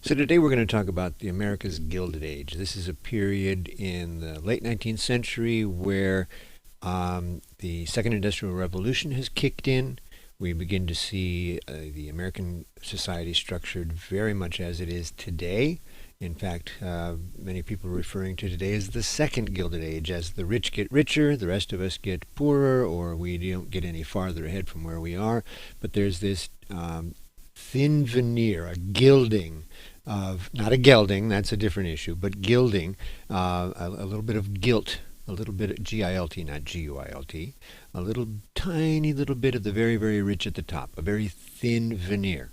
So today we're going to talk about the America's Gilded Age. This is a period in the late 19th century where the Second Industrial Revolution has kicked in. We begin to see the American society structured very much as it is today. In fact, many people are referring to today as the Second Gilded Age, as the rich get richer, the rest of us get poorer, or we don't get any farther ahead from where we are. But there's this thin veneer, a gilding of, not a gelding, that's a different issue, but gilding, a little bit of gilt, a little bit of G-I-L-T, not G-U-I-L-T, a little tiny little bit of the very, very rich at the top, a very thin veneer.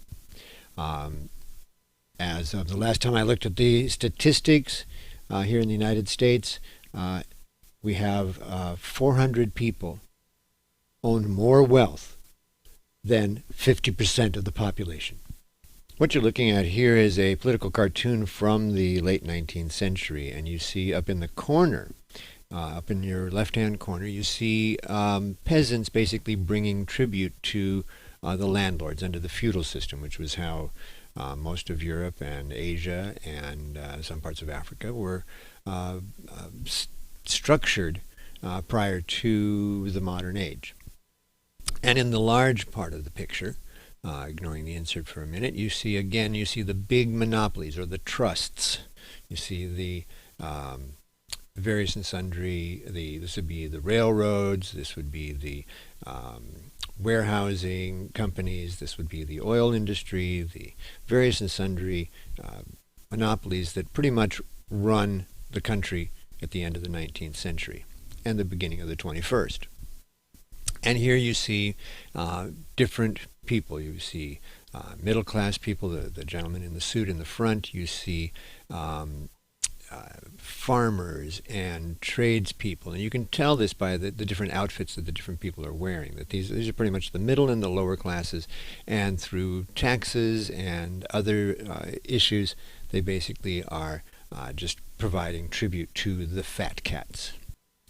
As of the last time I looked at the statistics here in the United States, we have 400 people own more wealth than 50% of the population. What you're looking at here is a political cartoon from the late 19th century, and you see up in the corner, up in your left-hand corner, you see peasants basically bringing tribute to the landlords under the feudal system, which was how most of Europe and Asia and some parts of Africa were structured prior to the modern age. And in the large part of the picture, ignoring the insert for a minute, you see the big monopolies or the trusts. You see the various and sundry, this would be the railroads, this would be the warehousing companies, this would be the oil industry, the various and sundry monopolies that pretty much run the country at the end of the 19th century and the beginning of the 21st. And here you see different people. You see middle-class people, the gentleman in the suit in the front. You see farmers and tradespeople. And you can tell this by the different outfits that the different people are wearing, that these are pretty much the middle and the lower classes. And through taxes and other issues, they basically are just providing tribute to the fat cats.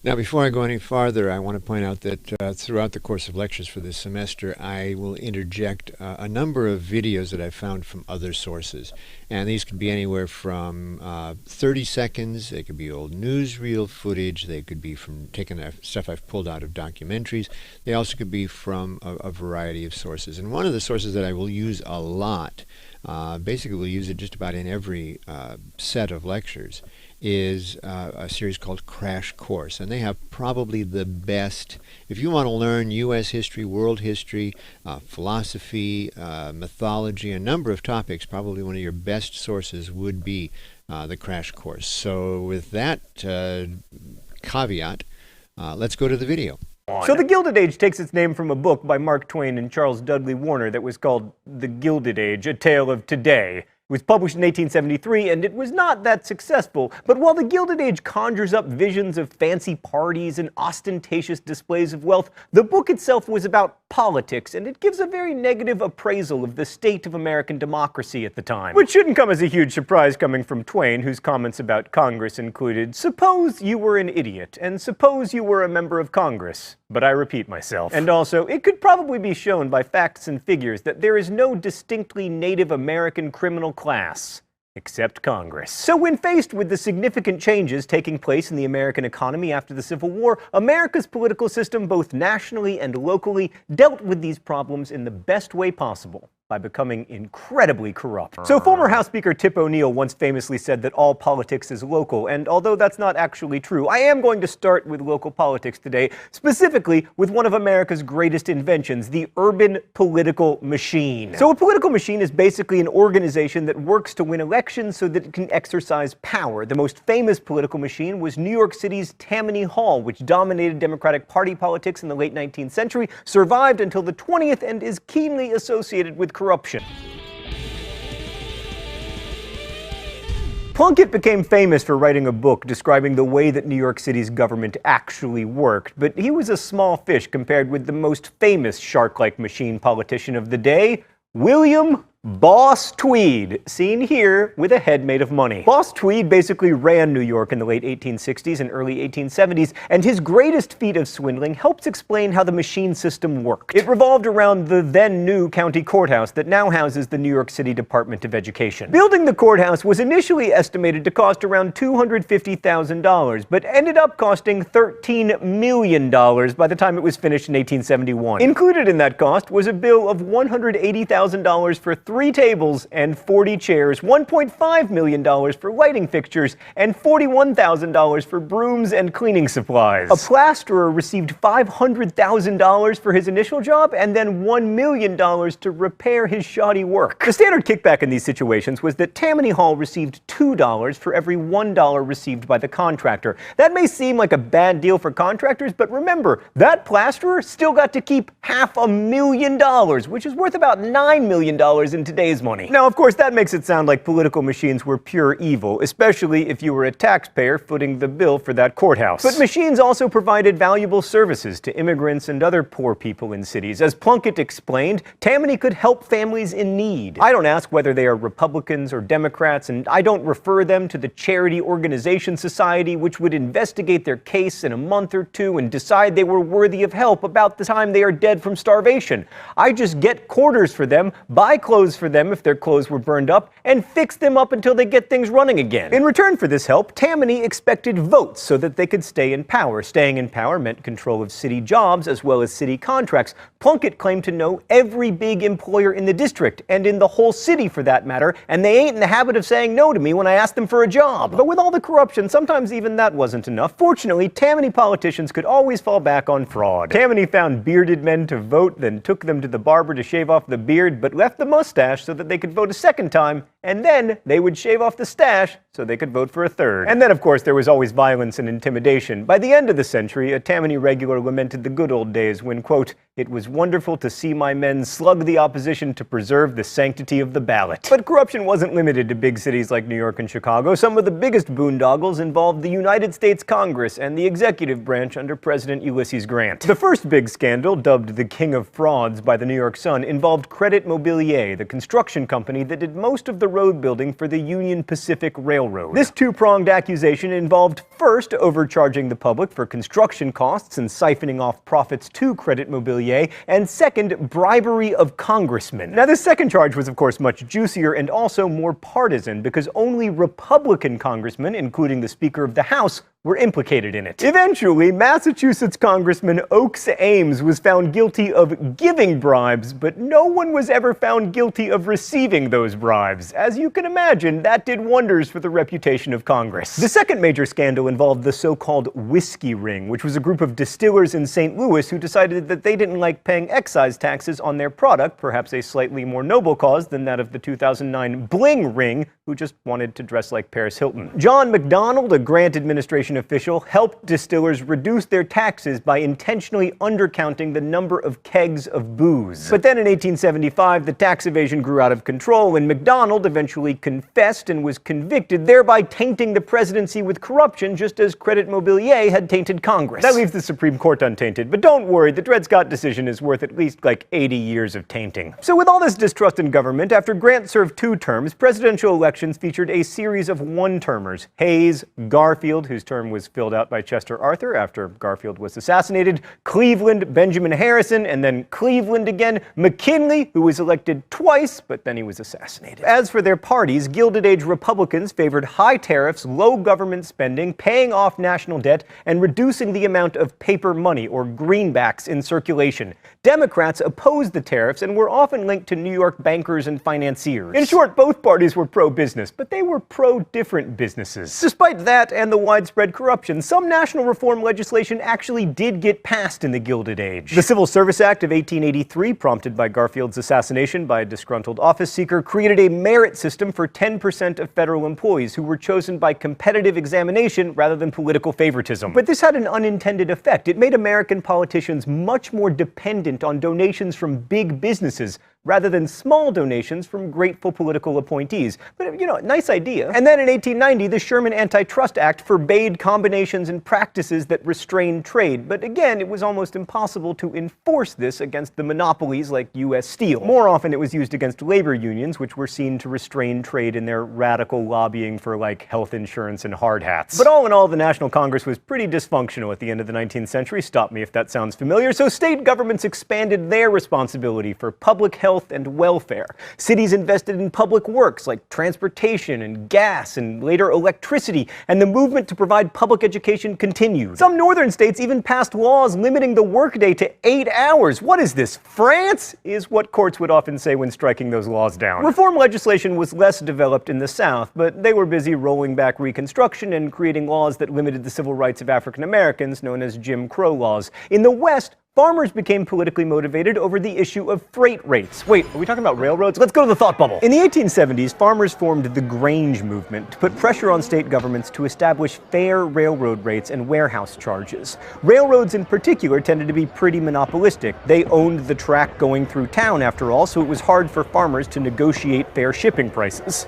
Now, before I go any farther, I want to point out that throughout the course of lectures for this semester, I will interject a number of videos that I've found from other sources. And these could be anywhere from 30 seconds, they could be old newsreel footage, they could be from stuff I've pulled out of documentaries. They also could be from a variety of sources. And one of the sources that I will use a lot, basically we'll use it just about in every set of lectures, is a series called Crash Course, and they have probably the best, if you want to learn U.S. history, world history, philosophy, mythology, a number of topics, probably one of your best sources would be the Crash Course. So with that caveat, let's go to the video. So the Gilded Age takes its name from a book by Mark Twain and Charles Dudley Warner that was called The Gilded Age, A Tale of Today. It was published in 1873, and it was not that successful. But while the Gilded Age conjures up visions of fancy parties and ostentatious displays of wealth, the book itself was about politics, and it gives a very negative appraisal of the state of American democracy at the time. Which shouldn't come as a huge surprise coming from Twain, whose comments about Congress included, "Suppose you were an idiot, and suppose you were a member of Congress." But I repeat myself. And also, it could probably be shown by facts and figures that there is no distinctly Native American criminal class except Congress. So when faced with the significant changes taking place in the American economy after the Civil War, America's political system, both nationally and locally, dealt with these problems in the best way possible, by becoming incredibly corrupt. So former House Speaker Tip O'Neill once famously said that all politics is local, and although that's not actually true, I am going to start with local politics today, specifically with one of America's greatest inventions, the urban political machine. So a political machine is basically an organization that works to win elections so that it can exercise power. The most famous political machine was New York City's Tammany Hall, which dominated Democratic Party politics in the late 19th century, survived until the 20th, and is keenly associated with corruption. Plunkett became famous for writing a book describing the way that New York City's government actually worked, but he was a small fish compared with the most famous shark-like machine politician of the day, William Boss Tweed, seen here with a head made of money. Boss Tweed basically ran New York in the late 1860s and early 1870s, and his greatest feat of swindling helps explain how the machine system worked. It revolved around the then-new county courthouse that now houses the New York City Department of Education. Building the courthouse was initially estimated to cost around $250,000, but ended up costing $13 million by the time it was finished in 1871. Included in that cost was a bill of $180,000 for 3 tables and 40 chairs, $1.5 million for lighting fixtures, and $41,000 for brooms and cleaning supplies. A plasterer received $500,000 for his initial job and then $1 million to repair his shoddy work. The standard kickback in these situations was that Tammany Hall received $2 for every $1 received by the contractor. That may seem like a bad deal for contractors, but remember, that plasterer still got to keep $500,000, which is worth about $9 million in today's money. Now, of course, that makes it sound like political machines were pure evil, especially if you were a taxpayer footing the bill for that courthouse. But machines also provided valuable services to immigrants and other poor people in cities. As Plunkett explained, Tammany could help families in need. I don't ask whether they are Republicans or Democrats, and I don't refer them to the Charity Organization Society, which would investigate their case in a month or two and decide they were worthy of help about the time they are dead from starvation. I just get quarters for them, buy clothes for them if their clothes were burned up, and fix them up until they get things running again. In return for this help, Tammany expected votes so that they could stay in power. Staying in power meant control of city jobs as well as city contracts. Plunkett claimed to know every big employer in the district, and in the whole city for that matter, and they ain't in the habit of saying no to me when I ask them for a job. But with all the corruption, sometimes even that wasn't enough. Fortunately, Tammany politicians could always fall back on fraud. Tammany found bearded men to vote, then took them to the barber to shave off the beard, but left the mustache so that they could vote a second time, and then they would shave off the stash so they could vote for a third. And then, of course, there was always violence and intimidation. By the end of the century, a Tammany regular lamented the good old days when, quote, "It was wonderful to see my men slug the opposition to preserve the sanctity of the ballot." But corruption wasn't limited to big cities like New York and Chicago. Some of the biggest boondoggles involved the United States Congress and the executive branch under President Ulysses Grant. The first big scandal, dubbed the King of Frauds by the New York Sun, involved Credit Mobilier, the construction company that did most of the road building for the Union Pacific Railroad. This two-pronged accusation involved first overcharging the public for construction costs and siphoning off profits to Credit Mobilier, and second, bribery of congressmen. Now, this second charge was, of course, much juicier and also more partisan because only Republican congressmen, including the Speaker of the House, were implicated in it. Eventually, Massachusetts Congressman Oakes Ames was found guilty of giving bribes, but no one was ever found guilty of receiving those bribes. As you can imagine, that did wonders for the reputation of Congress. The second major scandal involved the so-called whiskey ring, which was a group of distillers in St. Louis who decided that they didn't like paying excise taxes on their product, perhaps a slightly more noble cause than that of the 2009 bling ring, who just wanted to dress like Paris Hilton. John McDonald, a Grant administration official, helped distillers reduce their taxes by intentionally undercounting the number of kegs of booze. But then in 1875, the tax evasion grew out of control, and McDonald eventually confessed and was convicted, thereby tainting the presidency with corruption, just as Credit Mobilier had tainted Congress. That leaves the Supreme Court untainted, but don't worry, the Dred Scott decision is worth at least like 80 years of tainting. So with all this distrust in government, after Grant served 2 terms, presidential elections featured a series of one-termers. Hayes, Garfield, whose term was filled out by Chester Arthur after Garfield was assassinated, Cleveland, Benjamin Harrison, and then Cleveland again, McKinley, who was elected twice, but then he was assassinated. As for their parties, Gilded Age Republicans favored high tariffs, low government spending, paying off national debt, and reducing the amount of paper money, or greenbacks, in circulation. Democrats opposed the tariffs and were often linked to New York bankers and financiers. In short, both parties were pro-business, but they were pro-different businesses. Despite that and the widespread corruption, some national reform legislation actually did get passed in the Gilded Age. The Civil Service Act of 1883, prompted by Garfield's assassination by a disgruntled office seeker, created a merit system for 10% of federal employees who were chosen by competitive examination rather than political favoritism. But this had an unintended effect. It made American politicians much more dependent on donations from big businesses, rather than small donations from grateful political appointees. But, nice idea. And then in 1890, the Sherman Antitrust Act forbade combinations and practices that restrained trade. But again, it was almost impossible to enforce this against the monopolies like U.S. Steel. More often, it was used against labor unions, which were seen to restrain trade in their radical lobbying for, health insurance and hard hats. But all in all, the National Congress was pretty dysfunctional at the end of the 19th century. Stop me if that sounds familiar. So state governments expanded their responsibility for public health and welfare. Cities invested in public works like transportation and gas and later electricity, and the movement to provide public education continued. Some northern states even passed laws limiting the workday to 8 hours. What is this, France? Is what courts would often say when striking those laws down. Reform legislation was less developed in the South, but they were busy rolling back Reconstruction and creating laws that limited the civil rights of African Americans, known as Jim Crow laws. In the West, farmers became politically motivated over the issue of freight rates. Wait, are we talking about railroads? Let's go to the thought bubble. In the 1870s, farmers formed the Grange movement to put pressure on state governments to establish fair railroad rates and warehouse charges. Railroads in particular tended to be pretty monopolistic. They owned the track going through town, after all, so it was hard for farmers to negotiate fair shipping prices.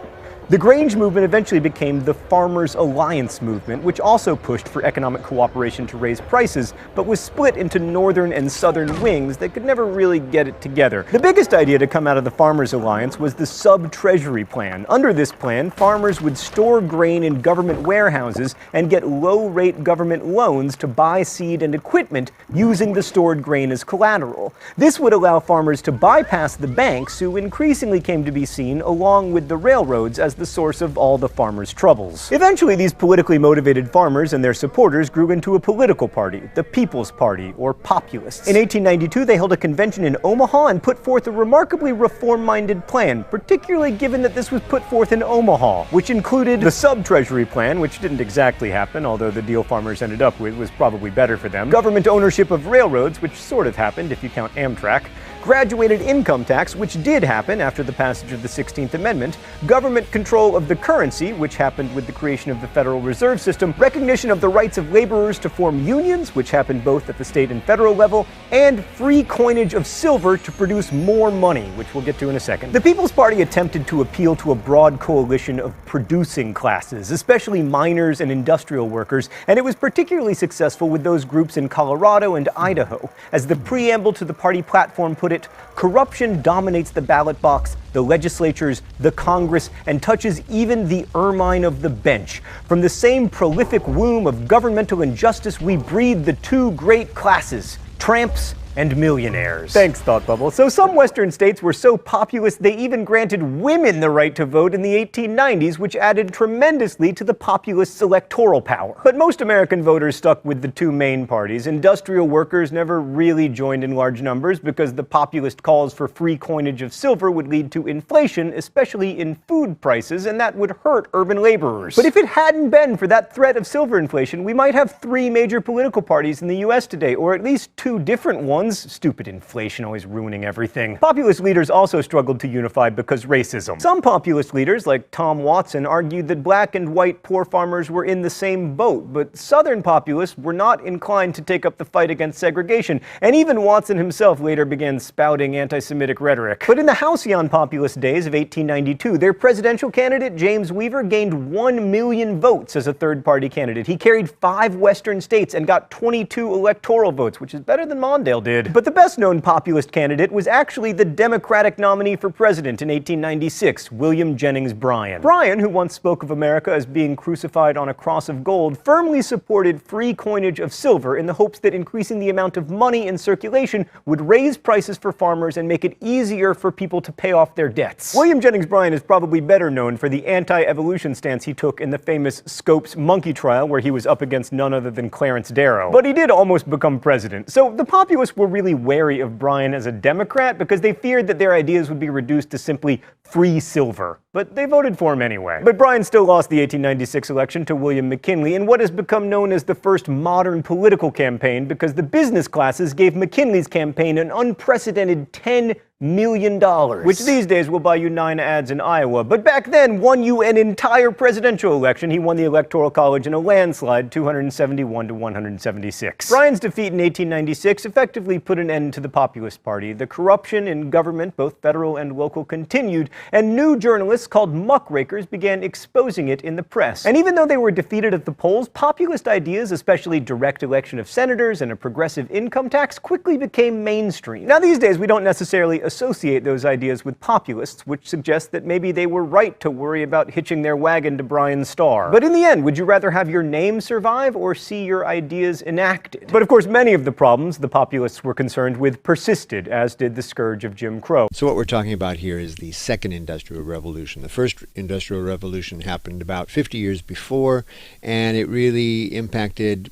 The Grange movement eventually became the Farmers' Alliance movement, which also pushed for economic cooperation to raise prices, but was split into northern and southern wings that could never really get it together. The biggest idea to come out of the Farmers' Alliance was the sub-treasury plan. Under this plan, farmers would store grain in government warehouses and get low-rate government loans to buy seed and equipment using the stored grain as collateral. This would allow farmers to bypass the banks, who increasingly came to be seen, along with the railroads, as the source of all the farmers' troubles. Eventually, these politically motivated farmers and their supporters grew into a political party, the People's Party, or Populists. In 1892, they held a convention in Omaha and put forth a remarkably reform-minded plan, particularly given that this was put forth in Omaha, which included the sub-treasury plan, which didn't exactly happen, although the deal farmers ended up with was probably better for them, government ownership of railroads, which sort of happened if you count Amtrak, graduated income tax, which did happen after the passage of the 16th Amendment, government control of the currency, which happened with the creation of the Federal Reserve System, recognition of the rights of laborers to form unions, which happened both at the state and federal level, and free coinage of silver to produce more money, which we'll get to in a second. The People's Party attempted to appeal to a broad coalition of producing classes, especially miners and industrial workers, and it was particularly successful with those groups in Colorado and Idaho. As the preamble to the party platform put it, corruption dominates the ballot box, the legislatures, the Congress, and touches even the ermine of the bench. From the same prolific womb of governmental injustice, we breed the two great classes, tramps and millionaires. Thanks, Thought Bubble. So some Western states were so populist they even granted women the right to vote in the 1890s, which added tremendously to the populists' electoral power. But most American voters stuck with the two main parties. Industrial workers never really joined in large numbers because the populist calls for free coinage of silver would lead to inflation, especially in food prices, and that would hurt urban laborers. But if it hadn't been for that threat of silver inflation, we might have three major political parties in the US today, or at least two different ones. Stupid inflation always ruining everything. Populist leaders also struggled to unify because racism. Some populist leaders, like Tom Watson, argued that black and white poor farmers were in the same boat, but Southern populists were not inclined to take up the fight against segregation, and even Watson himself later began spouting anti-Semitic rhetoric. But in the halcyon populist days of 1892, their presidential candidate, James Weaver, gained 1 million votes as a third-party candidate. He carried 5 western states and got 22 electoral votes, which is better than Mondale did. But the best-known populist candidate was actually the Democratic nominee for president in 1896, William Jennings Bryan. Bryan, who once spoke of America as being crucified on a cross of gold, firmly supported free coinage of silver in the hopes that increasing the amount of money in circulation would raise prices for farmers and make it easier for people to pay off their debts. William Jennings Bryan is probably better known for the anti-evolution stance he took in the famous Scopes monkey trial, where he was up against none other than Clarence Darrow. But he did almost become president. So the populists were really wary of Bryan as a Democrat because they feared that their ideas would be reduced to simply free silver. But they voted for him anyway. But Bryan still lost the 1896 election to William McKinley in what has become known as the first modern political campaign because the business classes gave McKinley's campaign an unprecedented $10 million, which these days will buy you 9 ads in Iowa. But back then, won you an entire presidential election. He won the Electoral College in a landslide, 271 to 176. Bryan's defeat in 1896 effectively put an end to the Populist Party. The corruption in government, both federal and local, continued, and new journalists called muckrakers began exposing it in the press. And even though they were defeated at the polls, populist ideas, especially direct election of senators and a progressive income tax, quickly became mainstream. Now, these days, we don't necessarily associate those ideas with populists, which suggests that maybe they were right to worry about hitching their wagon to Bryan's star. But in the end, would you rather have your name survive or see your ideas enacted? But of course, many of the problems the populists were concerned with persisted, as did the scourge of Jim Crow. So what we're talking about here is the Second Industrial Revolution. The First Industrial Revolution happened about 50 years before, and it really impacted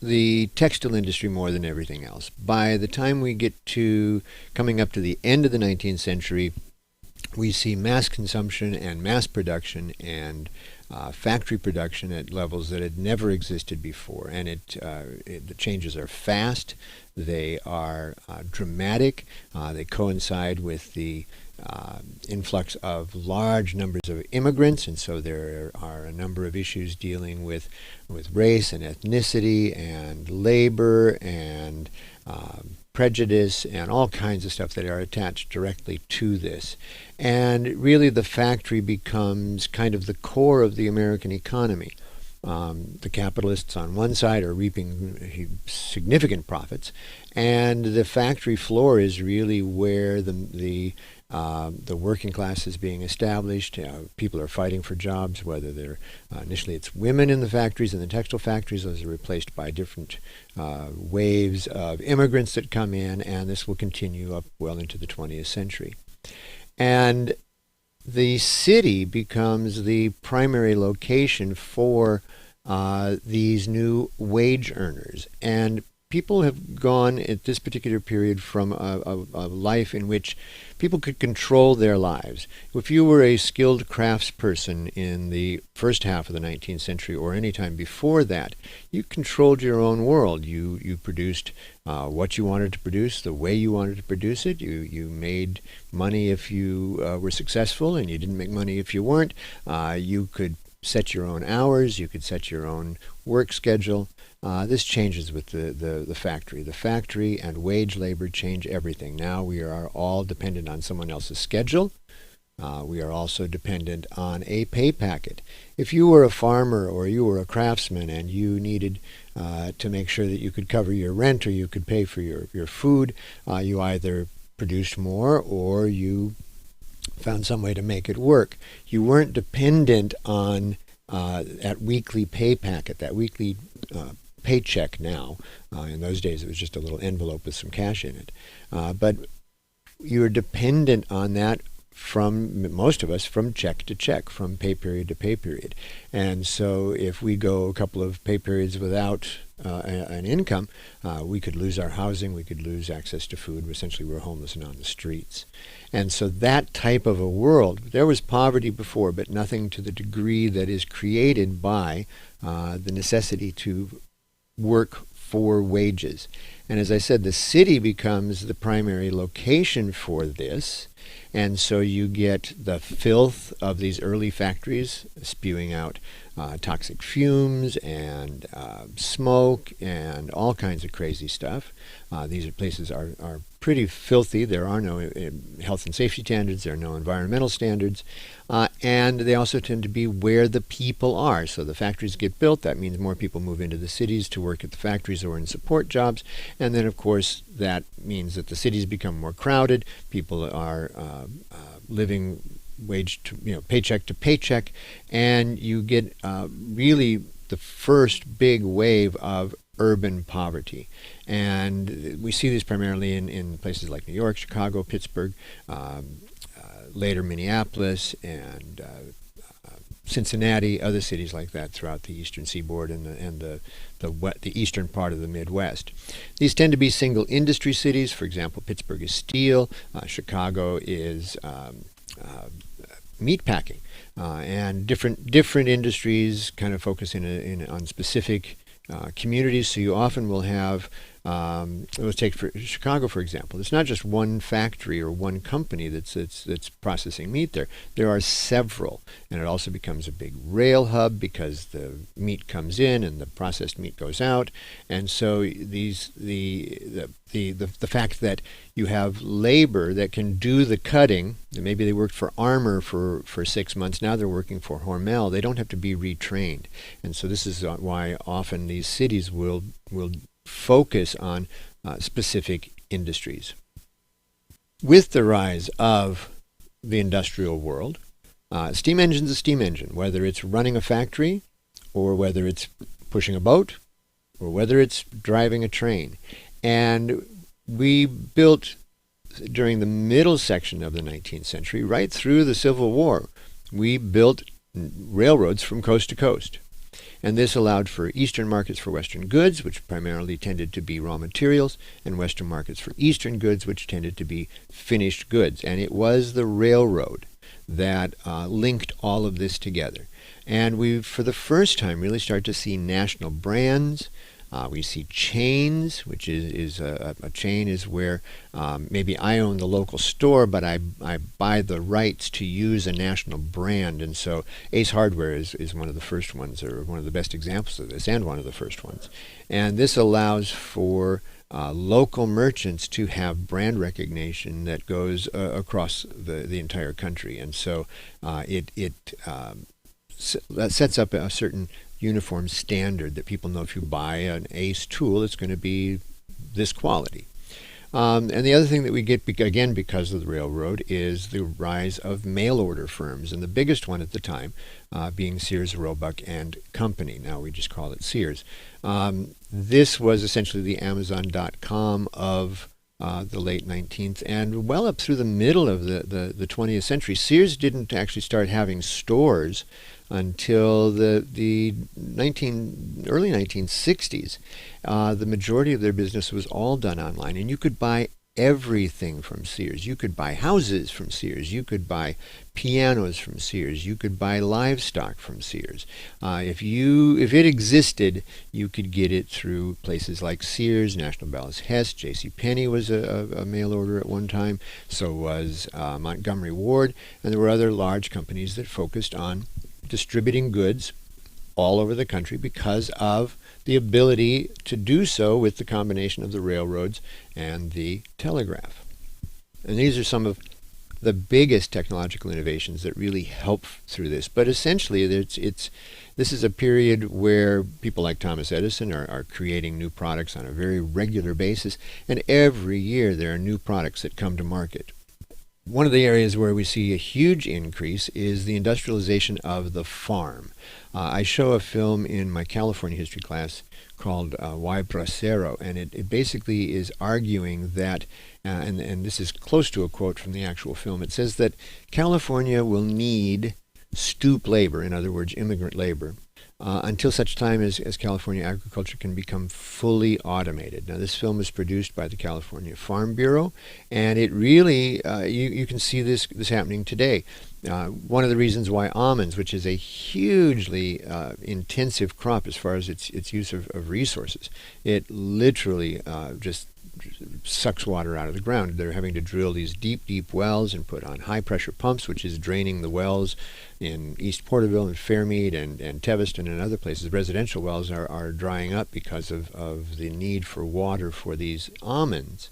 the textile industry more than everything else. By the time we get to coming up to the end of the 19th century, we see mass consumption and mass production and factory production at levels that had never existed before. And the changes are fast, they are dramatic, they coincide with the influx of large numbers of immigrants, and so there are a number of issues dealing with race and ethnicity and labor and prejudice and all kinds of stuff that are attached directly to this. And really the factory becomes kind of the core of the American economy. The capitalists on one side are reaping significant profits, and the factory floor is really where the working class is being established. People are fighting for jobs, whether they're initially it's women in the factories, in the textile factories. Those are replaced by different waves of immigrants that come in, and this will continue up well into the 20th century. And the city becomes the primary location for these new wage earners. And people have gone at this particular period from a life in which people could control their lives. If you were a skilled craftsperson in the first half of the 19th century or any time before that, you controlled your own world. You produced what you wanted to produce, the way you wanted to produce it. You made money if you were successful, and you didn't make money if you weren't. You could set your own hours. You could set your own work schedule. This changes with the factory. The factory and wage labor change everything. Now we are all dependent on someone else's schedule. We are also dependent on a pay packet. If you were a farmer or you were a craftsman and you needed to make sure that you could cover your rent or you could pay for your food, you either produced more or you found some way to make it work. You weren't dependent on that weekly pay packet, that weekly paycheck now. In those days, it was just a little envelope with some cash in it. But you're dependent on that from, most of us, from check to check, from pay period to pay period. And so if we go a couple of pay periods without an income, we could lose our housing, we could lose access to food. Essentially, we're homeless and on the streets. And so that type of a world, there was poverty before, but nothing to the degree that is created by the necessity to work for wages. And as I said, the city becomes the primary location for this. And so you get the filth of these early factories spewing out toxic fumes and smoke and all kinds of crazy stuff. These places are pretty filthy. There are no health and safety standards. There are no environmental standards. And they also tend to be where the people are. So the factories get built. That means more people move into the cities to work at the factories or in support jobs. And then, of course, that means that the cities become more crowded. People are living paycheck to paycheck, and you get really the first big wave of urban poverty. And we see this primarily in places like New York, Chicago, Pittsburgh, later Minneapolis, and Cincinnati, other cities like that throughout the eastern seaboard and the eastern part of the Midwest. These tend to be single industry cities. For example, Pittsburgh is steel, Chicago is meat packing, and different industries kind of focus on specific communities. So you often will have Let's take for Chicago, for example. It's not just one factory or one company that's processing meat there. There are several, and it also becomes a big rail hub because the meat comes in and the processed meat goes out. And so the fact that you have labor that can do the cutting, maybe they worked for Armour for 6 months, now they're working for Hormel, they don't have to be retrained. And so this is why often these cities will focus on specific industries. With the rise of the industrial world, steam engine's a steam engine, whether it's running a factory or whether it's pushing a boat or whether it's driving a train. And we built, during the middle section of the 19th century, right through the Civil War, we built railroads from coast to coast. And this allowed for eastern markets for Western goods, which primarily tended to be raw materials, and Western markets for Eastern goods, which tended to be finished goods. And it was the railroad that linked all of this together. And we, for the first time, really start to see national brands. We see chains, which is a chain is where maybe I own the local store, but I buy the rights to use a national brand. And so Ace Hardware is one of the first ones, or one of the best examples of this, and one of the first ones. And this allows for local merchants to have brand recognition that goes across the entire country. And so that sets up a certain uniform standard that people know if you buy an Ace tool, it's going to be this quality. And the other thing that we get, again, because of the railroad, is the rise of mail order firms. And the biggest one at the time being Sears, Roebuck and Company. Now we just call it Sears. This was essentially the Amazon.com of the late 19th and well up through the middle of the 20th century. Sears didn't actually start having stores until the early 1960s. The majority of their business was all done online, and you could buy everything from Sears. You could buy houses from Sears. You could buy pianos from Sears. You could buy livestock from Sears. If it existed, you could get it through places like Sears, National Ballast Hess, J.C. Penney was a mail order at one time. So was Montgomery Ward, and there were other large companies that focused on distributing goods all over the country because of the ability to do so with the combination of the railroads and the telegraph. And these are some of the biggest technological innovations that really help through this. But essentially, this is a period where people like Thomas Edison are creating new products on a very regular basis, and every year there are new products that come to market. One of the areas where we see a huge increase is the industrialization of the farm. I show a film in my California history class called Why Bracero, and it basically is arguing that, and this is close to a quote from the actual film, it says that California will need stoop labor, in other words, immigrant labor, until such time as California agriculture can become fully automated. Now, this film was produced by the California Farm Bureau, and it really, you can see this happening today. One of the reasons why almonds, which is a hugely intensive crop as far as its use of resources, it literally just sucks water out of the ground. They're having to drill these deep wells and put on high-pressure pumps, which is draining the wells in East Porterville and Fairmead and Teviston and other places. Residential wells are drying up because of the need for water for these almonds.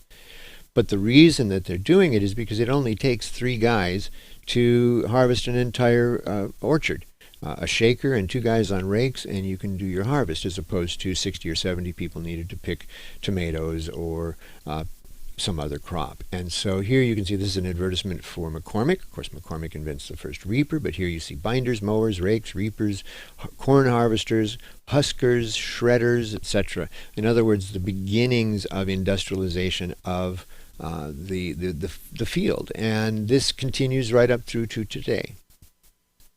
But the reason that they're doing it is because it only takes 3 guys to harvest an entire orchard. A shaker and 2 guys on rakes, and you can do your harvest, as opposed to 60 or 70 people needed to pick tomatoes or some other crop. And so here you can see this is an advertisement for McCormick. Of course, McCormick invents the first reaper, but here you see binders, mowers, rakes, reapers, corn harvesters, huskers, shredders, etc. In other words, the beginnings of industrialization of the field. And this continues right up through to today.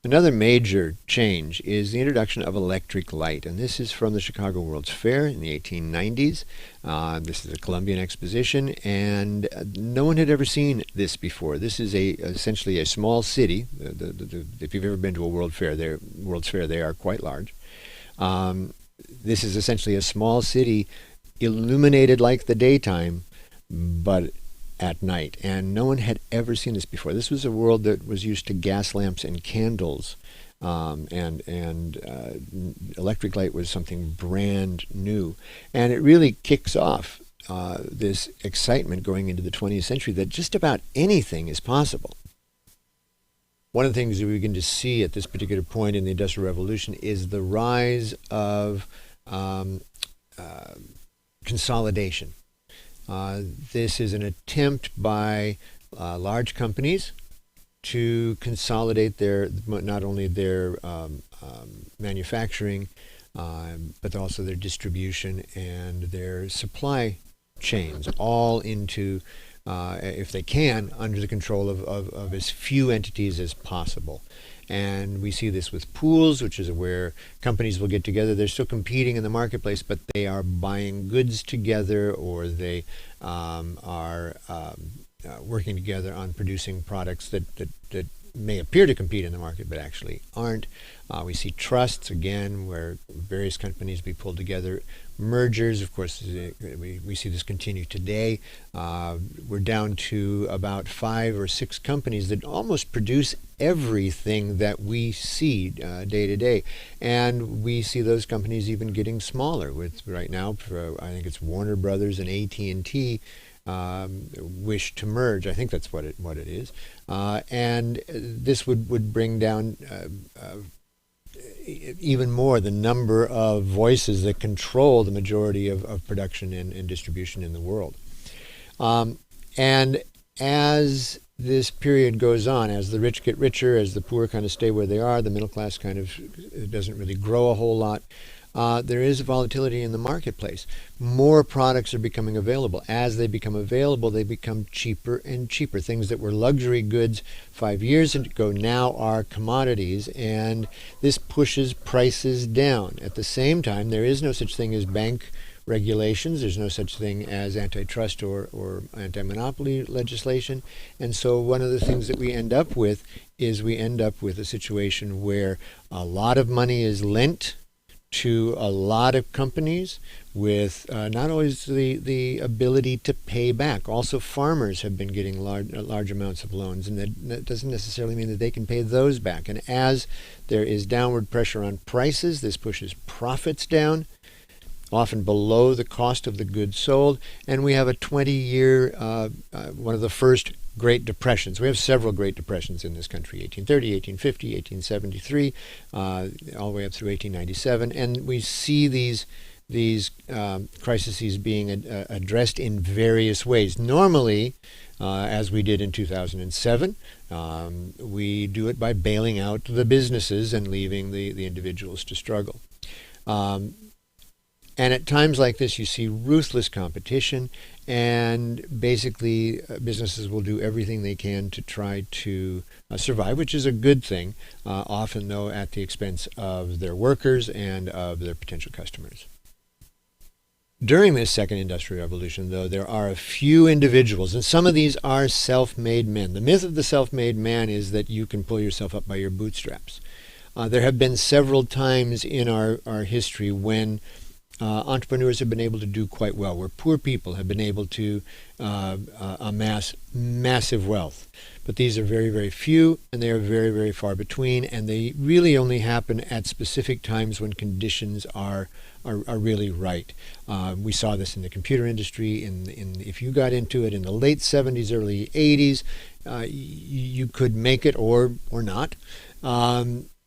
Another major change is the introduction of electric light, and this is from the Chicago World's Fair in the 1890s. This is a Columbian Exposition, and no one had ever seen this before. This is essentially a small city. If you've ever been to a World's Fair, they are quite large. This is essentially a small city illuminated like the daytime, but at night. And no one had ever seen this before. This was a world that was used to gas lamps and candles, and electric light was something brand new. And it really kicks off this excitement going into the 20th century that just about anything is possible. One of the things that we begin to see at this particular point in the Industrial Revolution is the rise of consolidation. This is an attempt by large companies to consolidate not only their manufacturing, but also their distribution and their supply chains, all into, if they can, under the control of as few entities as possible. And we see this with pools, which is where companies will get together. They're still competing in the marketplace, but they are buying goods together, or they are working together on producing products that may appear to compete in the market, but actually aren't. We see trusts, again, where various companies be pulled together. Mergers, of course, we see this continue today. We're down to about 5 or 6 companies that almost produce everything that we see day to day. And we see those companies even getting smaller. With right now, I think it's Warner Brothers and AT&T wish to merge. I think that's what it is. And this would bring down even more the number of voices that control the majority of production and distribution in the world. And as this period goes on, as the rich get richer, as the poor kind of stay where they are, the middle class kind of doesn't really grow a whole lot, there is volatility in the marketplace. More products are becoming available. As they become available, they become cheaper and cheaper. Things that were luxury goods 5 years ago now are commodities, and this pushes prices down. At the same time, there is no such thing as bank regulations. There's no such thing as antitrust or anti-monopoly legislation. And so one of the things that we end up with is a situation where a lot of money is lent to a lot of companies with not always the ability to pay back. Also, farmers have been getting large amounts of loans, and that doesn't necessarily mean that they can pay those back. And as there is downward pressure on prices, this pushes profits down, often below the cost of the goods sold. And we have a 20-year, one of the first Great Depressions. We have several Great Depressions in this country: 1830, 1850, 1873, all the way up through 1897. And we see these crises being addressed in various ways. Normally, as we did in 2007, we do it by bailing out the businesses and leaving the individuals to struggle. And at times like this, you see ruthless competition, and basically businesses will do everything they can to try to survive, which is a good thing, often, though, at the expense of their workers and of their potential customers. During this second industrial revolution, though, there are a few individuals, and some of these are self-made men. The myth of the self-made man is that you can pull yourself up by your bootstraps. There have been several times in our history when entrepreneurs have been able to do quite well, where poor people have been able to amass massive wealth. But these are very, very few, and they are very, very far between, and they really only happen at specific times when conditions are really right. We saw this in the computer industry. If you got into it in the late 70s, early 80s, you could make it or not.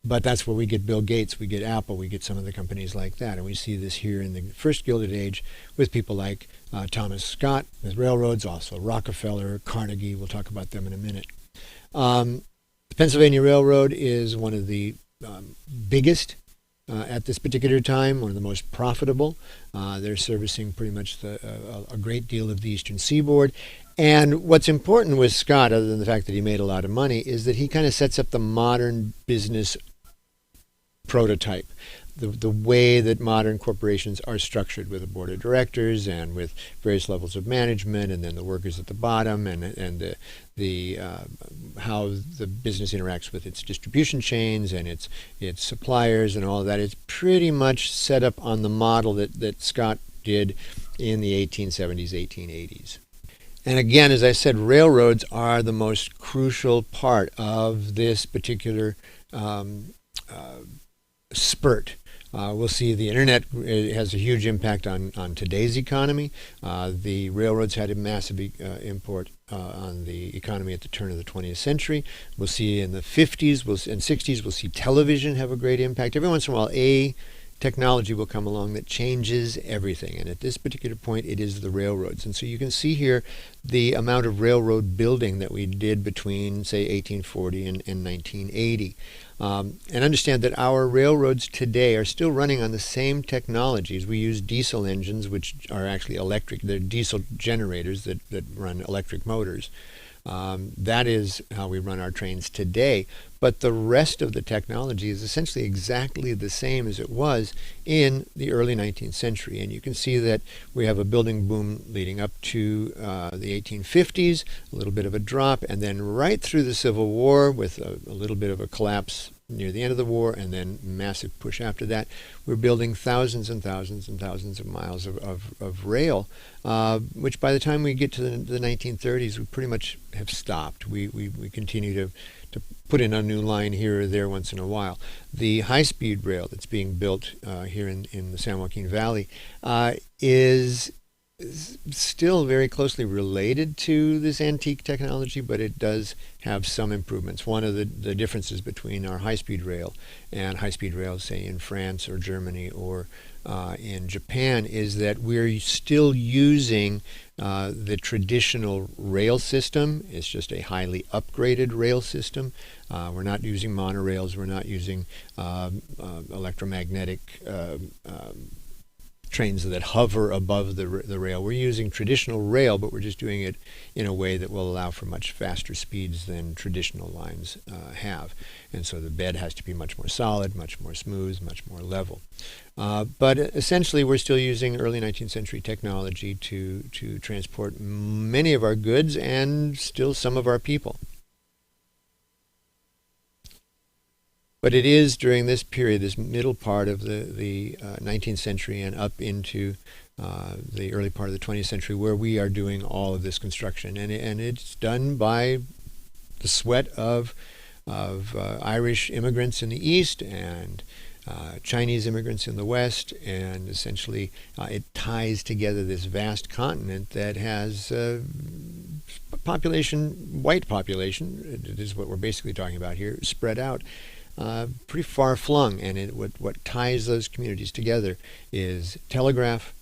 But that's where we get Bill Gates, we get Apple, we get some of the companies like that. And we see this here in the first Gilded Age with people like Thomas Scott with railroads, also Rockefeller, Carnegie. We'll talk about them in a minute. The Pennsylvania Railroad is one of the biggest at this particular time, one of the most profitable. They're servicing pretty much a great deal of the Eastern Seaboard. And what's important with Scott, other than the fact that he made a lot of money, is that he kind of sets up the modern business prototype, the way that modern corporations are structured, with a board of directors and with various levels of management, and then the workers at the bottom, and the how the business interacts with its distribution chains and its suppliers and all of that. It's pretty much set up on the model that Scott did in the 1870s, 1880s. And again, as I said, railroads are the most crucial part of this particular spurt. We'll see the internet has a huge impact on today's economy. The railroads had a massive import on the economy at the turn of the 20th century. We'll see in the 50s and 60s, we'll see television have a great impact. Every once in a while, a technology will come along that changes everything. And at this particular point, it is the railroads. And so you can see here the amount of railroad building that we did between, say, 1840 and 1980. And understand that our railroads today are still running on the same technologies. We use diesel engines, which are actually electric. They're diesel generators that run electric motors. That is how we run our trains today. But the rest of the technology is essentially exactly the same as it was in the early 19th century. And you can see that we have a building boom leading up to the 1850s, a little bit of a drop, and then right through the Civil War with a little bit of a collapse near the end of the war, and then massive push after that. We're building thousands and thousands and thousands of miles of rail, which by the time we get to the 1930s, we pretty much have stopped. We continue to put in a new line here or there once in a while. The high-speed rail that's being built here in the San Joaquin Valley is still very closely related to this antique technology, but it does have some improvements. One of the differences between our high-speed rail and high-speed rails, say, in France or Germany or in Japan, is that we're still using the traditional rail system. It's just a highly upgraded rail system. We're not using monorails. We're not using electromagnetic trains that hover above the rail. We're using traditional rail, but we're just doing it in a way that will allow for much faster speeds than traditional lines have. And so the bed has to be much more solid, much more smooth, much more level. But essentially, we're still using early 19th century technology to transport many of our goods and still some of our people. But it is during this period, this middle part of the 19th century and up into the early part of the 20th century, where we are doing all of this construction. And it's done by the sweat of Irish immigrants in the East and Chinese immigrants in the West. And essentially, it ties together this vast continent that has white population, it is what we're basically talking about here, spread out. Pretty far flung, and what ties those communities together is telegraph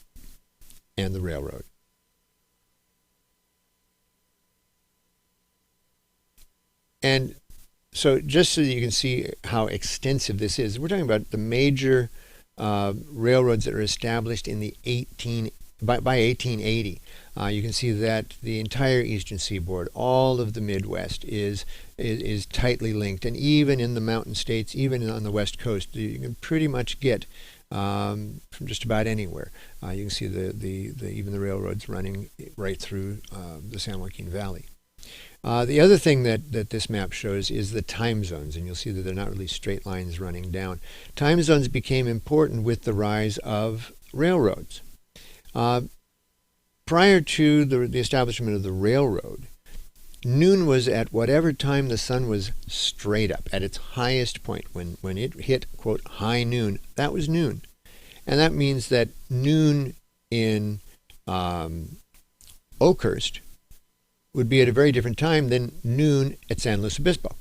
and the railroad. And so just so that you can see how extensive this is, we're talking about the major railroads that are established in the by 1880. You can see that the entire eastern seaboard, all of the Midwest, is tightly linked, and even in the mountain states, even on the West Coast, you can pretty much get from just about anywhere. You can see even the railroads running right through the San Joaquin Valley. The other thing that this map shows is the time zones, and you'll see that they're not really straight lines running down. Time zones became important with the rise of railroads. Prior to the establishment of the railroad, noon was at whatever time the sun was straight up, at its highest point. When it hit, quote, high noon, that was noon. And that means that noon in Oakhurst would be at a very different time than noon at San Luis Obispo,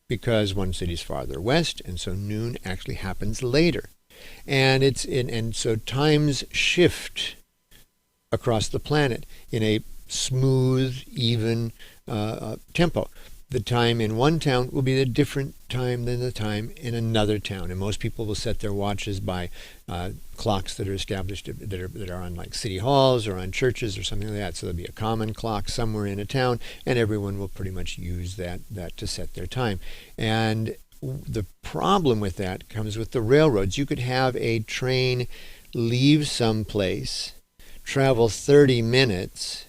because one city's farther west, and so noon actually happens later. And so times shift across the planet in a smooth, even tempo. The time in one town will be a different time than the time in another town, and most people will set their watches by clocks that are established that are on like city halls or on churches or something like that. So there'll be a common clock somewhere in a town, and everyone will pretty much use that to set their time. And the problem with that comes with the railroads. You could have a train leave someplace, travel 30 minutes,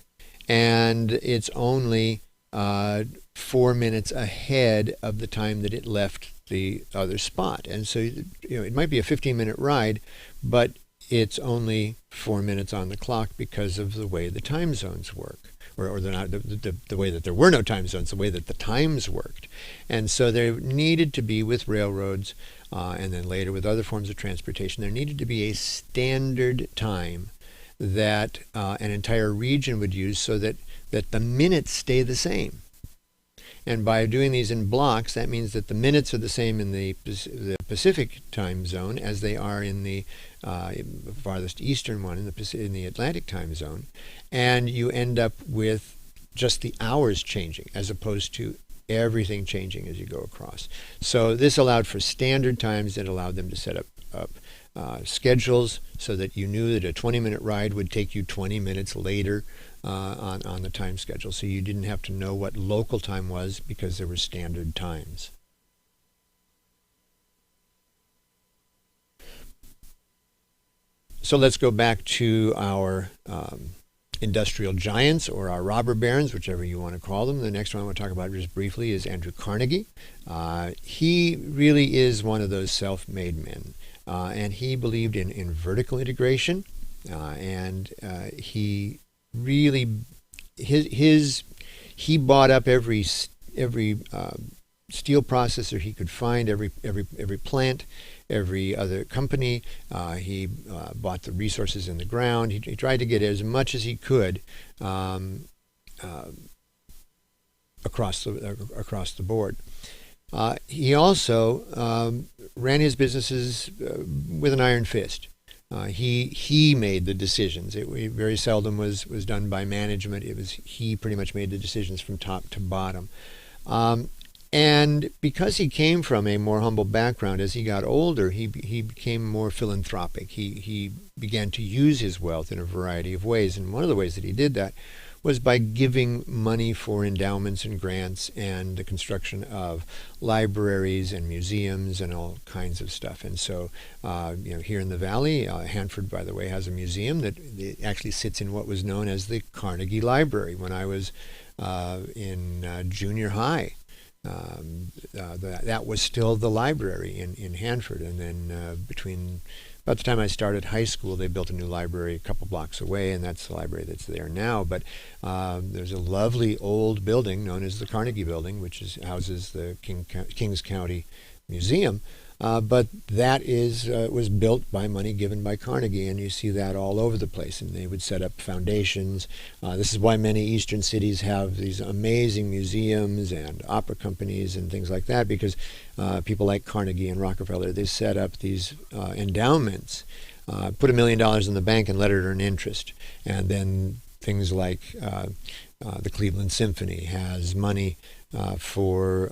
and it's only 4 minutes ahead of the time that it left the other spot. And so, it might be a 15-minute ride, but it's only 4 minutes on the clock because of the way the time zones work. Or the way that there were no time zones, the way that the times worked. And so there needed to be, with railroads, and then later with other forms of transportation, there needed to be a standard time that an entire region would use so that the minutes stay the same. And by doing these in blocks, that means that the minutes are the same in the Pacific time zone as they are in the farthest eastern one in the Atlantic time zone. And you end up with just the hours changing as opposed to everything changing as you go across. So this allowed for standard times. It allowed them to set up schedules so that you knew that a 20-minute ride would take you 20 minutes later on the time schedule. So you didn't have to know what local time was because there were standard times. So let's go back to our industrial giants, or our robber barons, whichever you want to call them. The next one I want to talk about just briefly is Andrew Carnegie. He really is one of those self-made men. And he believed in vertical integration, and he really he bought up every steel processor he could find, every plant, every other company. He bought the resources in the ground. He tried to get as much as he could across the board. He also ran his businesses with an iron fist. He made the decisions. It very seldom was done by management. He pretty much made the decisions from top to bottom. And because he came from a more humble background, as he got older, he became more philanthropic. He began to use his wealth in a variety of ways. And one of the ways that he did that was by giving money for endowments and grants and the construction of libraries and museums and all kinds of stuff. And so, here in the Valley, Hanford, by the way, has a museum that actually sits in what was known as the Carnegie Library. When I was in junior high, that was still the library in Hanford. And then between about the time I started high school, they built a new library a couple blocks away, and that's the library that's there now. But there's a lovely old building known as the Carnegie Building, which houses the Kings County Museum. But that was built by money given by Carnegie, and you see that all over the place. And they would set up foundations. This is why many eastern cities have these amazing museums and opera companies and things like that, because people like Carnegie and Rockefeller, they set up these endowments, put $1 million in the bank and let it earn interest. And then things like the Cleveland Symphony has money for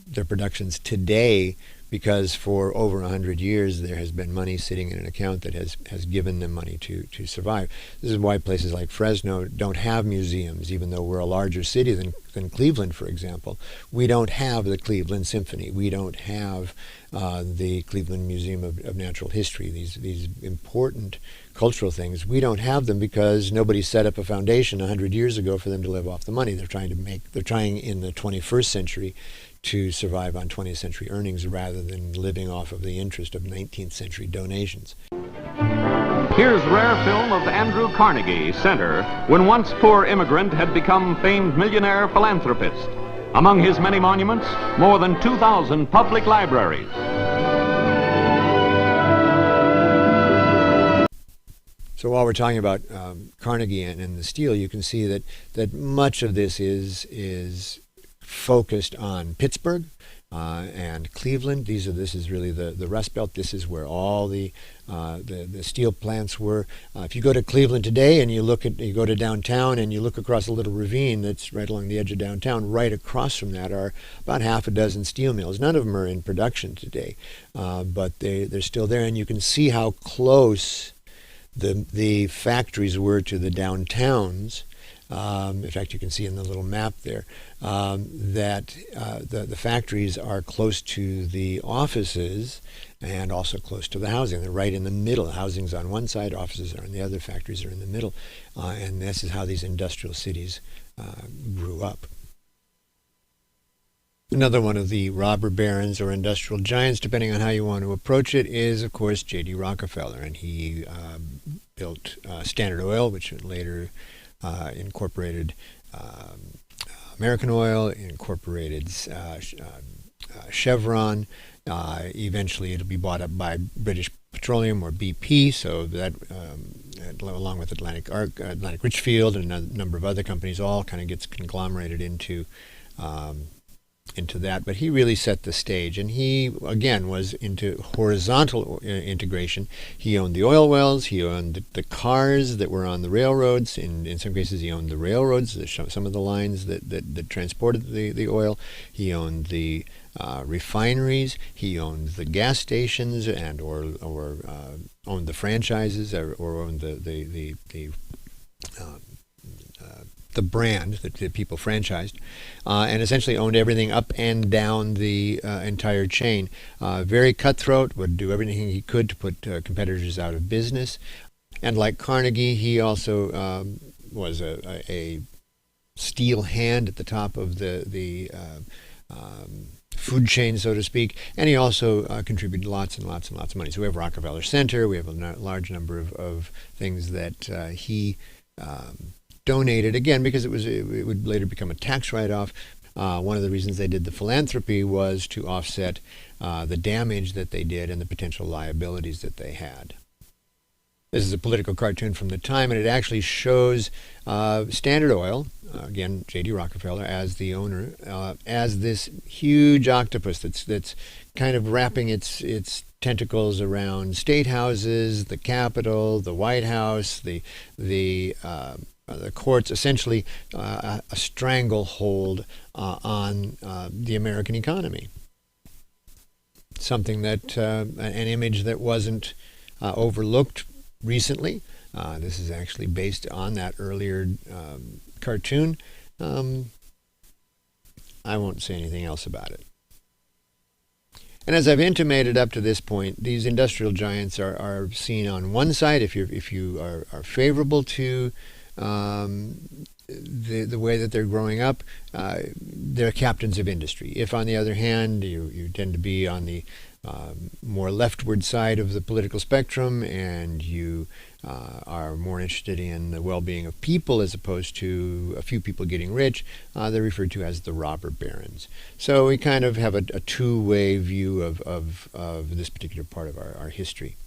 their productions today, because for over 100 years there has been money sitting in an account that has given them money to survive. This is why places like Fresno don't have museums, even though we're a larger city than Cleveland, for example. We don't have the Cleveland Symphony. We don't have the Cleveland Museum of Natural History, these important cultural things. We don't have them because nobody set up a foundation 100 years ago for them to live off the money. They're trying in the 21st century to survive on 20th century earnings rather than living off of the interest of 19th century donations. Here's rare film of Andrew Carnegie, Center, when once poor immigrant had become famed millionaire philanthropist. Among his many monuments, more than 2,000 public libraries. So while we're talking about Carnegie and the steel, you can see that much of this is focused on Pittsburgh and Cleveland. This is really the Rust Belt. This is where all the steel plants were. If you go to Cleveland today and you go to downtown and you look across a little ravine that's right along the edge of downtown, right across from that are about half a dozen steel mills. None of them are in production today, but they're still there, and you can see how close the factories were to the downtowns. In fact, you can see in the little map there that the factories are close to the offices and also close to the housing. They're right in the middle. Housing's on one side, offices are on the other, factories are in the middle. And this is how these industrial cities grew up. Another one of the robber barons or industrial giants, depending on how you want to approach it, is, of course, J.D. Rockefeller. And he built Standard Oil, which later incorporated American Oil, incorporated Chevron. Eventually, it'll be bought up by British Petroleum or BP, so that along with Atlantic Richfield and a number of other companies, all kind of gets conglomerated into that. But he really set the stage, and he again was into horizontal integration. He owned the oil wells, he owned the cars that were on the railroads. In some cases, he owned the railroads, some of the lines that transported the oil. He owned the refineries. He owned the gas stations and or owned the franchises or owned the brand that people franchised, and essentially owned everything up and down the entire chain. Very cutthroat, would do everything he could to put competitors out of business. And like Carnegie, he also was a steel hand at the top of the food chain, so to speak, and he also contributed lots and lots and lots of money. So we have Rockefeller Center, we have a large number of things that he donated, again, because it would later become a tax write-off. One of the reasons they did the philanthropy was to offset the damage that they did and the potential liabilities that they had. This is a political cartoon from the time, and it actually shows Standard Oil, again, J.D. Rockefeller, as the owner, as this huge octopus that's kind of wrapping its tentacles around state houses, the Capitol, the White House, the courts, essentially a stranglehold on the American economy. Something that, an image that wasn't overlooked recently. This is actually based on that earlier cartoon. I won't say anything else about it. And as I've intimated up to this point, these industrial giants are seen on one side. If you are favorable to the way that they're growing up, they're captains of industry. If, on the other hand, you tend to be on the more leftward side of the political spectrum, and you are more interested in the well-being of people as opposed to a few people getting rich, they're referred to as the robber barons. So we kind of have a two-way view of this particular part of our history.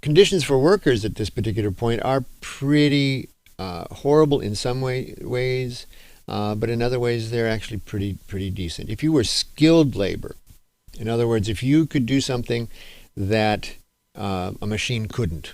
Conditions for workers at this particular point are pretty horrible in some ways, but in other ways they're actually pretty decent. If you were skilled labor, in other words, if you could do something that a machine couldn't,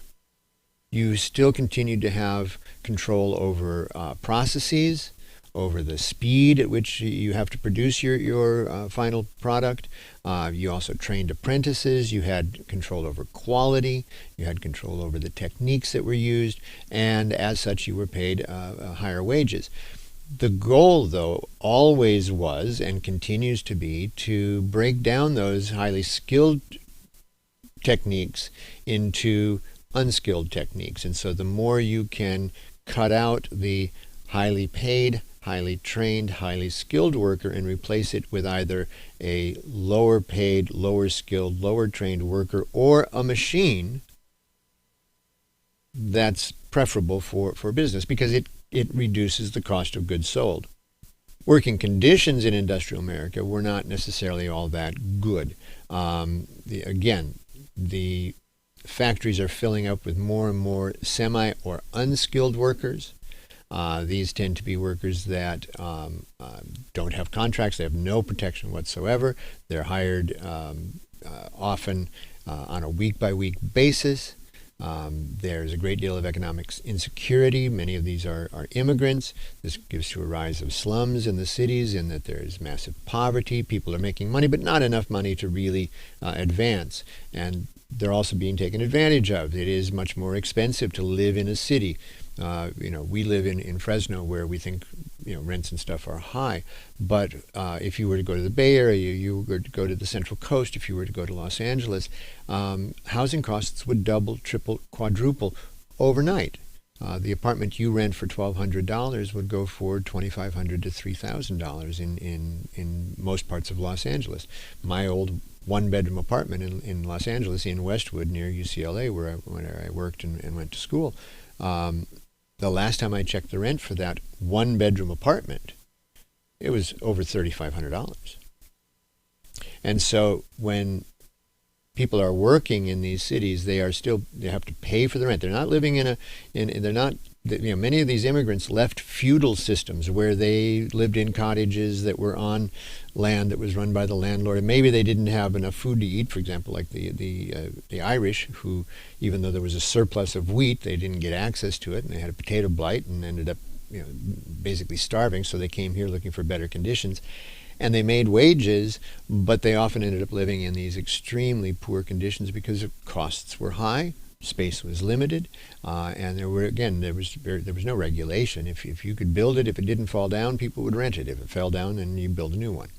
you still continued to have control over processes, over the speed at which you have to produce your final product. You also trained apprentices. You had control over quality. You had control over the techniques that were used, and as such, you were paid higher wages. The goal, though, always was and continues to be to break down those highly skilled techniques into unskilled techniques. And so the more you can cut out the highly paid, highly trained, highly skilled worker and replace it with either a lower paid, lower skilled, lower trained worker or a machine, that's preferable for business because it reduces the cost of goods sold. Working conditions in industrial America were not necessarily all that good. Again, the factories are filling up with more and more semi or unskilled workers. These tend to be workers that don't have contracts. They have no protection whatsoever. They're hired often on a week-by-week basis. There's a great deal of economic insecurity. Many of these are immigrants. This gives to a rise of slums in the cities in that there's massive poverty. People are making money, but not enough money to really advance. And they're also being taken advantage of. It is much more expensive to live in a city. We live in Fresno where we think, rents and stuff are high. But if you were to go to the Bay Area, you were to go to the Central Coast, if you were to go to Los Angeles, housing costs would double, triple, quadruple overnight. the apartment you rent for $1,200 would go for $2,500 to $3,000 in most parts of Los Angeles. My old one-bedroom apartment in Los Angeles, in Westwood near UCLA, where I worked and went to school, the last time I checked the rent for that one-bedroom apartment, it was over $3,500. And so when people are working in these cities, they have to pay for the rent. They're not living many of these immigrants left feudal systems where they lived in cottages that were on land that was run by the landlord. And maybe they didn't have enough food to eat, for example, like the Irish, who, even though there was a surplus of wheat, they didn't get access to it, and they had a potato blight and ended up basically starving, so they came here looking for better conditions. And they made wages, but they often ended up living in these extremely poor conditions because costs were high, space was limited, and there was no regulation. If you could build it, if it didn't fall down, people would rent it. If it fell down, then you build a new one.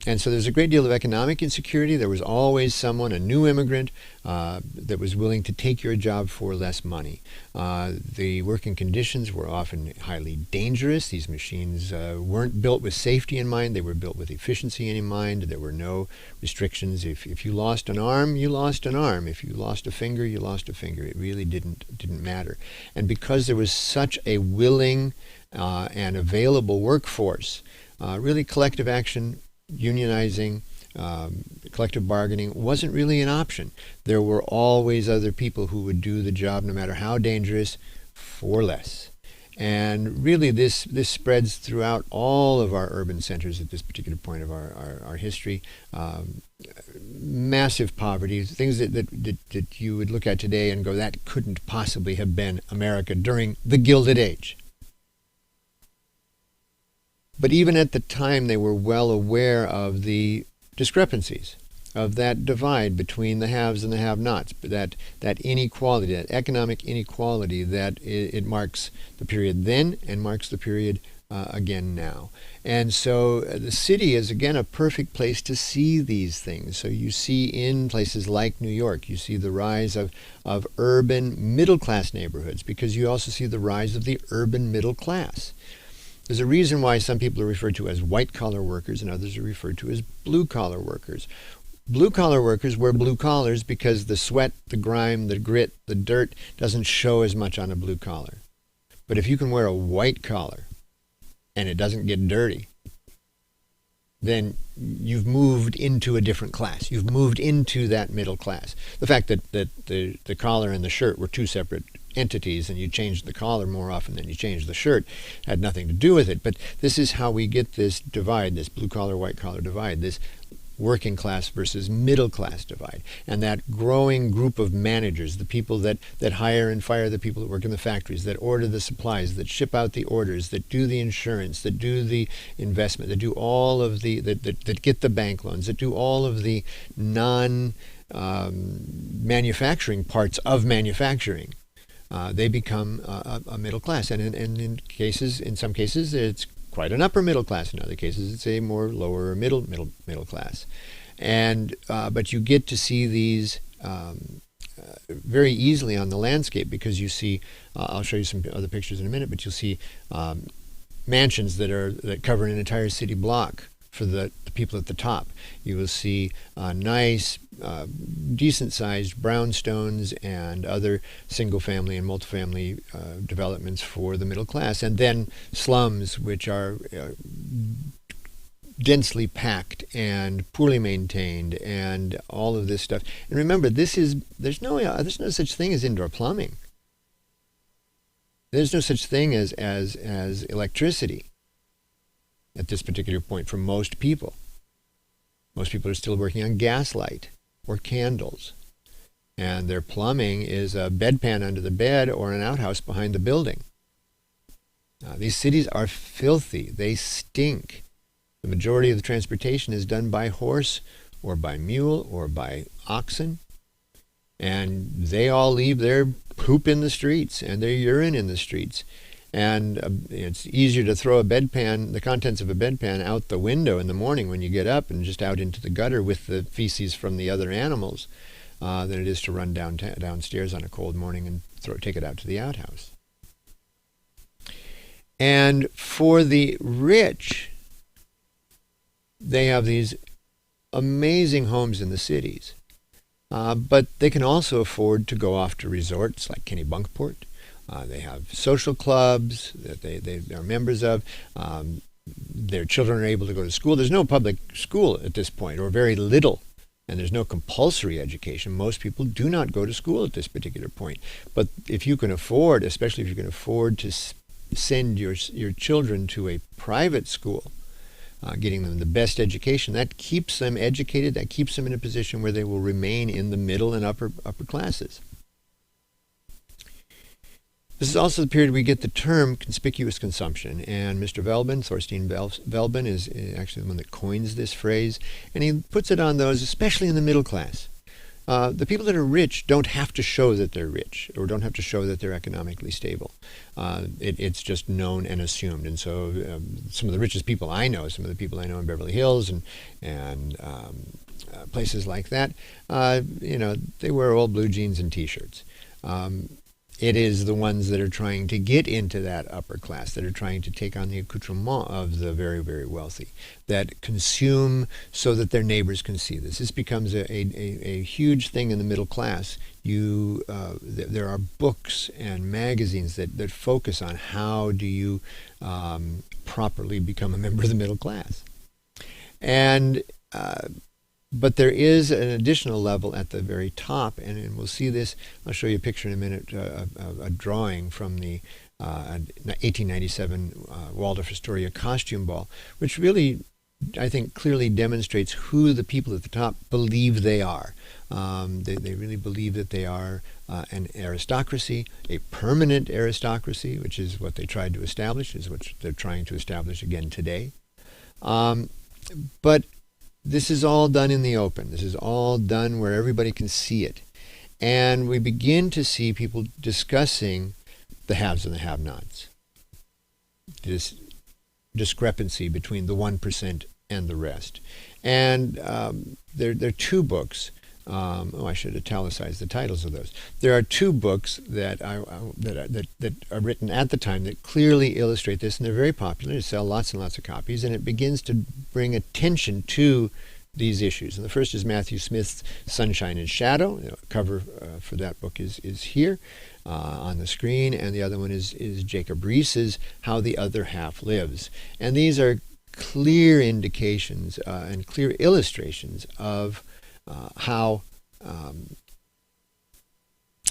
And so there's a great deal of economic insecurity. There was always someone, a new immigrant, that was willing to take your job for less money. The working conditions were often highly dangerous. These machines weren't built with safety in mind. They were built with efficiency in mind. There were no restrictions. If you lost an arm, you lost an arm. If you lost a finger, you lost a finger. It really didn't matter. And because there was such a willing and available workforce, really collective action, unionizing, collective bargaining wasn't really an option. There were always other people who would do the job, no matter how dangerous, for less. And really this spreads throughout all of our urban centers at this particular point of our history. Massive poverty, things that you would look at today and go, that couldn't possibly have been America during the Gilded Age. But even at the time, they were well aware of the discrepancies, of that divide between the haves and the have-nots, that inequality, that economic inequality that it marks the period then and marks the period again now. And so the city is, again, a perfect place to see these things. So you see in places like New York, you see the rise of urban middle-class neighborhoods, because you also see the rise of the urban middle class. There's a reason why some people are referred to as white-collar workers and others are referred to as blue-collar workers. Blue-collar workers wear blue collars because the sweat, the grime, the grit, the dirt doesn't show as much on a blue collar. But if you can wear a white collar and it doesn't get dirty, then you've moved into a different class. You've moved into that middle class. The fact that the collar and the shirt were two separate entities and you changed the collar more often than you changed the shirt had nothing to do with it. But this is how we get this divide, this blue collar, white collar divide, this working class versus middle class divide. And that growing group of managers, the people that hire and fire the people that work in the factories, that order the supplies, that ship out the orders, that do the insurance, that do the investment, that do all of the, that get the bank loans, that do all of the manufacturing parts of manufacturing. They become a middle class, and in some cases it's quite an upper middle class. In other cases it's a more lower or middle class, and but you get to see these very easily on the landscape because you see. I'll show you some other pictures in a minute, but you'll see mansions that cover an entire city block for the people at the top. You will see nice, decent-sized brownstones and other single-family and multifamily developments for the middle class, and then slums, which are densely packed and poorly maintained, and all of this stuff. And remember, there's no such thing as indoor plumbing. There's no such thing as electricity at this particular point for most people. Most people are still working on gaslight or candles. And their plumbing is a bedpan under the bed or an outhouse behind the building. These cities are filthy. They stink. The majority of the transportation is done by horse or by mule or by oxen. And they all leave their poop in the streets and their urine in the streets. And it's easier to throw the contents of a bedpan out the window in the morning when you get up and just out into the gutter with the feces from the other animals than it is to run downstairs on a cold morning and take it out to the outhouse. And for the rich, they have these amazing homes in the cities. But they can also afford to go off to resorts like Kennebunkport. They have social clubs that they are members of. Their children are able to go to school. There's no public school at this point, or very little. And there's no compulsory education. Most people do not go to school at this particular point. But if you can afford, especially if you can afford to send your children to a private school, getting them the best education, that keeps them educated, that keeps them in a position where they will remain in the middle and upper classes. This is also the period we get the term conspicuous consumption, and Mr. Velbin, Thorstein Velbin, is actually the one that coins this phrase, and he puts it on those, especially in the middle class. The people that are rich don't have to show that they're rich, or don't have to show that they're economically stable. It's just known and assumed. And so some of the richest people I know, some of the people I know in Beverly Hills and places like that, they wear old blue jeans and T-shirts. It is the ones that are trying to get into that upper class, that are trying to take on the accoutrement of the very, very wealthy, that consume so that their neighbors can see this. This becomes a huge thing in the middle class. There are books and magazines that focus on how do you properly become a member of the middle class. And but there is an additional level at the very top, and we'll see this. I'll show you a picture in a minute, a drawing from the 1897 Waldorf Astoria costume ball, which really, I think, clearly demonstrates who the people at the top believe they are. They really believe that they are an aristocracy, a permanent aristocracy, which is what they tried to establish, is what they're trying to establish again today. But this is all done in the open. This is all done where everybody can see it. And we begin to see people discussing the haves and the have-nots. This discrepancy between the 1% and the rest. And there are two books. I should italicize the titles of those. There are two books that are written at the time that clearly illustrate this, and they're very popular. They sell lots and lots of copies, and it begins to bring attention to these issues. And the first is Matthew Smith's Sunshine and Shadow. The cover for that book is here on the screen, and the other one is Jacob Riis's How the Other Half Lives. And these are clear indications and clear illustrations of how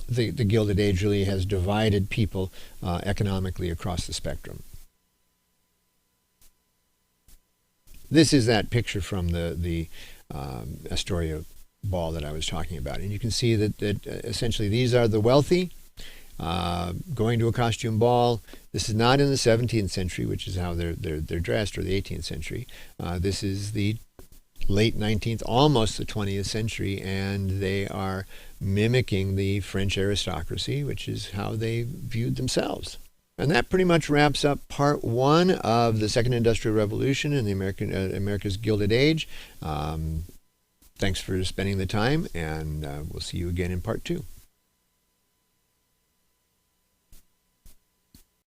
the Gilded Age really has divided people economically across the spectrum. This is that picture from the Astoria ball that I was talking about. And you can see that essentially these are the wealthy going to a costume ball. This is not in the 17th century, which is how they're dressed, or the 18th century. This is the late 19th, almost the 20th century, and they are mimicking the French aristocracy, which is how they viewed themselves. And that pretty much wraps up part one of the Second Industrial Revolution and the America's Gilded Age. Thanks for spending the time, and we'll see you again in part two.